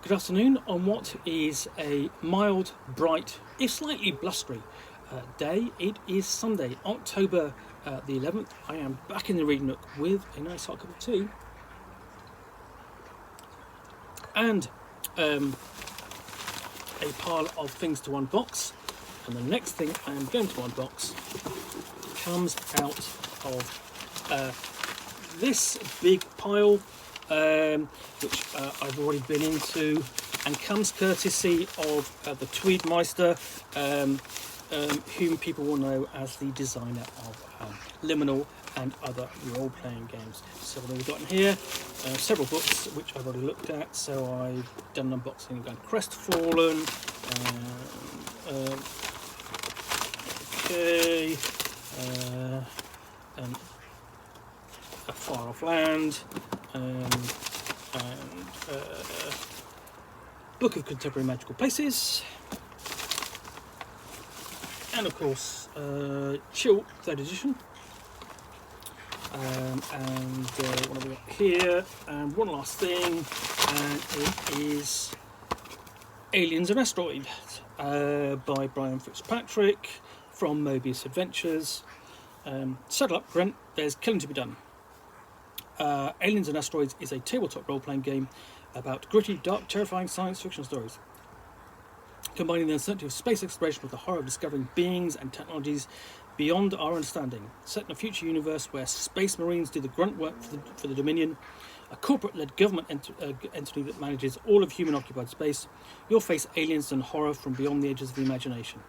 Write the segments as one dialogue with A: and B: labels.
A: Good afternoon on what is a mild, bright, if slightly blustery day. It is Sunday, October the 11th. I am back in the reading nook with a nice hot cup of tea and a pile of things to unbox. And the next thing I am going to unbox comes out of this big pile, which I've already been into, and comes courtesy of the Tweedmeister, whom people will know as the designer of Liminal and other role-playing games. So what have we got in here? Several books which I've already looked at. So I've done an unboxing of Crestfallen. A Far Off Land, and Book of Contemporary Magical Places, and of course Chill 3rd edition, and what have we got here, and one last thing, and it is Aliens Asteroids by Brian Fitzpatrick from Mobius Adventures. Settle up, Brent, there's killing to be done. Aliens Asteroids is a tabletop role-playing game about gritty, dark, terrifying science fiction stories, combining the uncertainty of space exploration with the horror of discovering beings and technologies beyond our understanding. Set in a future universe where space marines do the grunt work for the Dominion, a corporate-led government entity that manages all of human-occupied space, you'll face aliens and horror from beyond the edges of the imagination.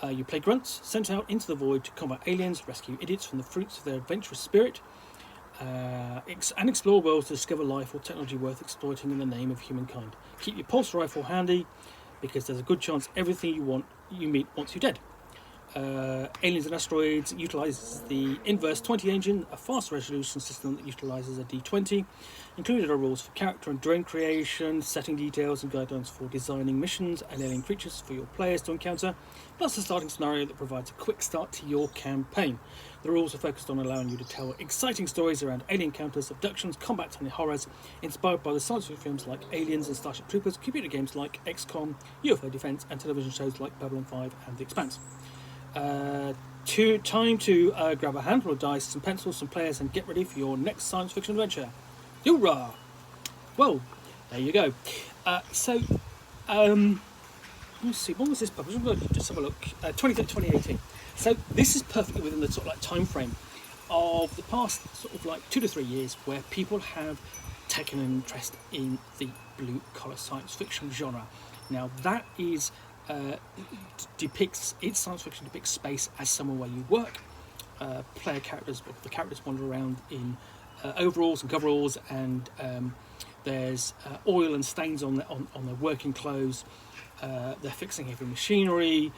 A: You play grunts, sent out into the void to combat aliens, rescue idiots from the fruits of their adventurous spirit, and explore worlds to discover life or technology worth exploiting in the name of humankind. Keep your pulse rifle handy, because there's a good chance everything you meet wants you dead. Aliens and Asteroids utilises the Inverse 20 engine, a fast resolution system that utilises a D20. Included are rules for character and drone creation, setting details and guidelines for designing missions and alien creatures for your players to encounter, plus a starting scenario that provides a quick start to your campaign. The rules are focused on allowing you to tell exciting stories around alien encounters, abductions, combat and horrors, inspired by the science fiction films like Aliens and Starship Troopers, computer games like XCOM, UFO Defense, and television shows like Babylon 5 and The Expanse. Time to grab a handful of dice, some pencils, some players, and get ready for your next science fiction adventure. Hoorah! Well, there you go. Let's see, when was this published? I'm going to just have a look. 2018. So this is perfectly within the sort of like time frame of the past sort of like 2 to 3 years, where people have taken an interest in the blue collar science fiction genre. Now that is science fiction depicts space as somewhere where you work. The characters wander around in overalls and coveralls, and there's oil and stains on their working clothes. They're fixing heavy machinery,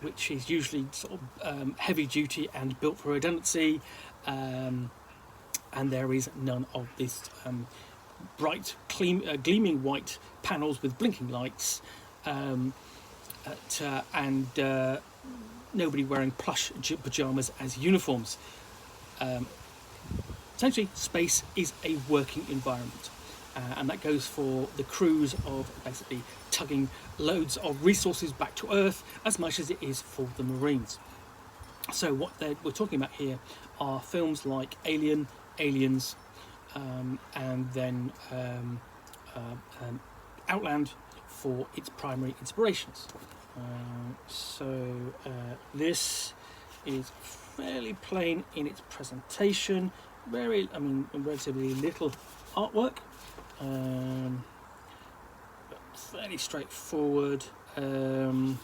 A: which is usually sort of heavy duty and built for redundancy, and there is none of this bright, gleaming white panels with blinking lights. And nobody wearing plush pyjamas as uniforms. Essentially, space is a working environment, and that goes for the crews of basically tugging loads of resources back to Earth as much as it is for the Marines. So what we're talking about here are films like Aliens, and then Outland for its primary inspirations. This is fairly plain in its presentation. Relatively little artwork, but fairly straightforward. And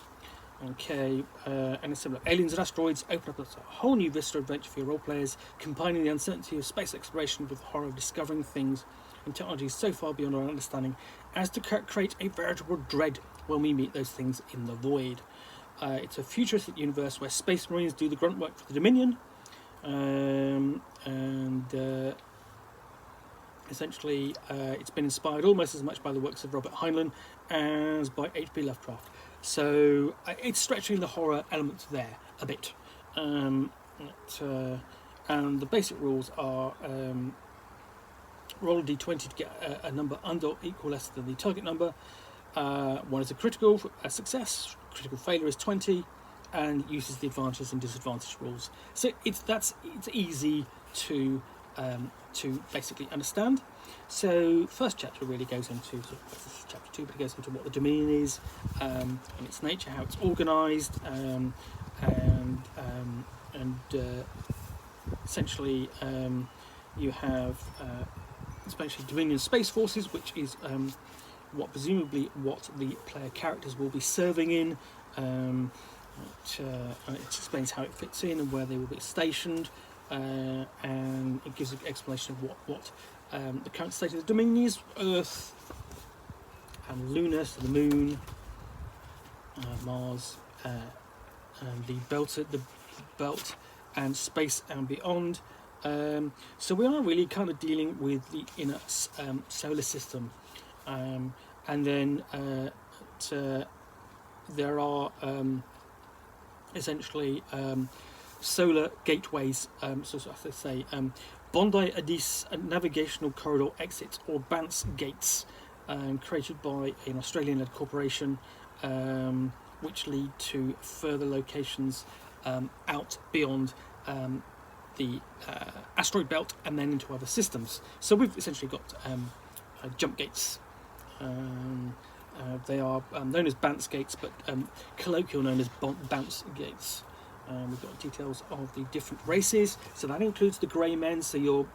A: it's similar. Aliens and Asteroids open up a whole new vista of adventure for your role players, combining the uncertainty of space exploration with the horror of discovering things and technologies so far beyond our understanding as to create a veritable dread when we meet those things in the void. It's a futuristic universe where space marines do the grunt work for the Dominion, essentially it's been inspired almost as much by the works of Robert Heinlein as by H.P. Lovecraft. So it's stretching the horror element there a bit. And the basic rules are roll a d20 to get a number under or equal less than the target number. One is a critical success, critical failure is 20, and uses the advantages and disadvantage rules. So it's easy to basically understand. So first chapter really goes into, this is chapter 2, but it goes into what the Dominion is, and its nature, how it's organised, and essentially you have especially Dominion Space Forces, which is presumably what the player characters will be serving in. It explains how it fits in and where they will be stationed, and it gives an explanation of what the current state of the Dominion is: Earth and Luna, so the Moon, Mars, and the belt, and space and beyond. So we are really kind of dealing with the inner solar system, and then there are essentially solar gateways, so as they say, Bondi Addis navigational corridor exits, or BANS gates, created by an Australian-led corporation, which lead to further locations out beyond the asteroid belt and then into other systems. So we've essentially got jump gates. They are known as BANS gates, but colloquial known as bounce gates. We've got details of the different races, so that includes the Grey Men, so you're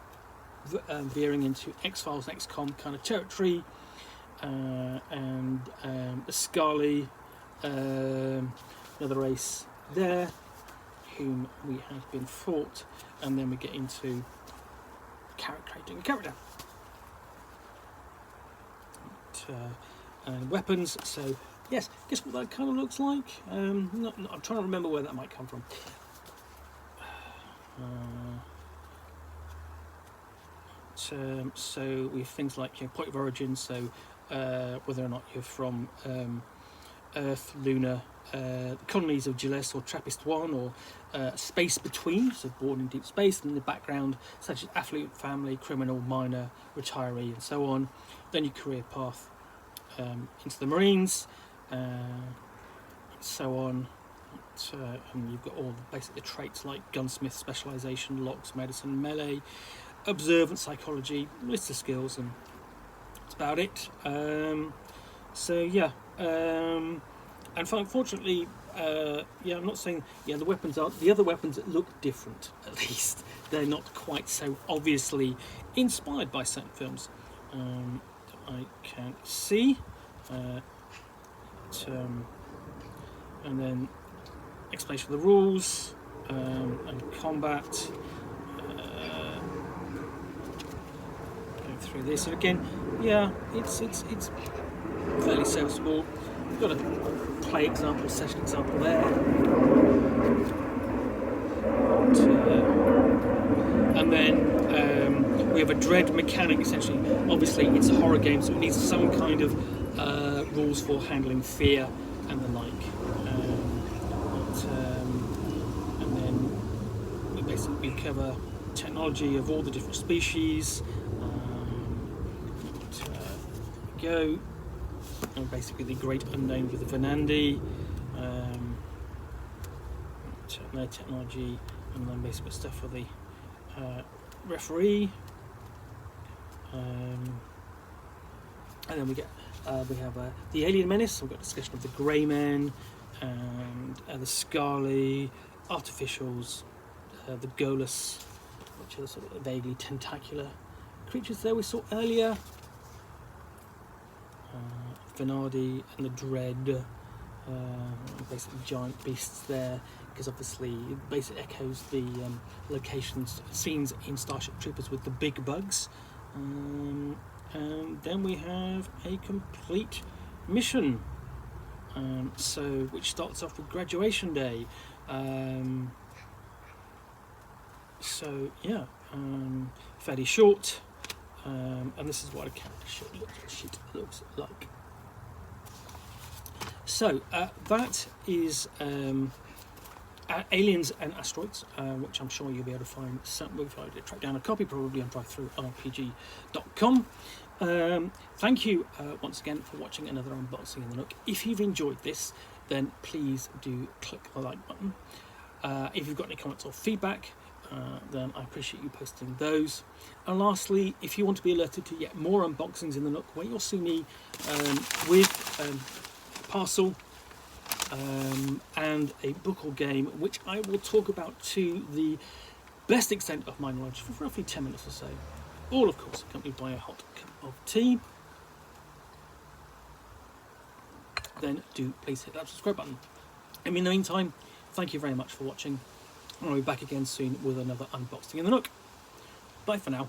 A: veering into X-Files and XCOM kind of territory, and the Scarly, another race there, whom we have been fought, and then we get into creating a character. And weapons, so yes, guess what that kind of looks like? I'm trying to remember where that might come from. So we have things like point of origin, so whether or not you're from Earth, Luna, the colonies of Gilles or Trappist-1, or space between, so born in deep space, and in the background, such as affluent family, criminal, minor, retiree, and so on. Then your career path into the Marines, so on. And you've got all the traits like gunsmith specialisation, locks, medicine, melee, observant psychology, list of skills, and that's about it. So yeah, and unfortunately, I'm not saying the weapons are the other weapons that look different. At least they're not quite so obviously inspired by certain films. I can't see, and then explanation of the rules and combat. Going through this, and again, it's fairly serviceable. We've got a play example, session example there, and then we have a dread mechanic. Essentially, obviously, it's a horror game, so it needs some kind of rules for handling fear and the like. And then we basically cover technology of all the different species. Go. And basically the great unknown with the Venandi, their technology, and then basically stuff for the referee, and then we have the Alien Menace. So we've got discussion of the Grey Men and the Scarly, Artificials, the Golus, which are sort of vaguely tentacular creatures there we saw earlier. Venardi and the Dread, basically giant beasts there, because obviously it basically echoes the locations, scenes in Starship Troopers with the big bugs. And then we have a complete mission, which starts off with Graduation Day. Fairly short, and this is what a character sheet looks like. So that is Aliens and Asteroids, which I'm sure you'll be able to find. We'll try to track down a copy probably on drive-through-rpg.com. Thank you once again for watching another unboxing in the Nook. If you've enjoyed this, then please do click the like button. If you've got any comments or feedback, then I appreciate you posting those. And lastly, if you want to be alerted to yet more unboxings in the Nook, where you'll see me with a parcel and a book or game, which I will talk about to the best extent of my knowledge for roughly 10 minutes or so, all of course accompanied by a hot cup of tea, then do please hit that subscribe button. In the meantime, thank you very much for watching. I'll be back again soon with another unboxing in the Nook. Bye for now.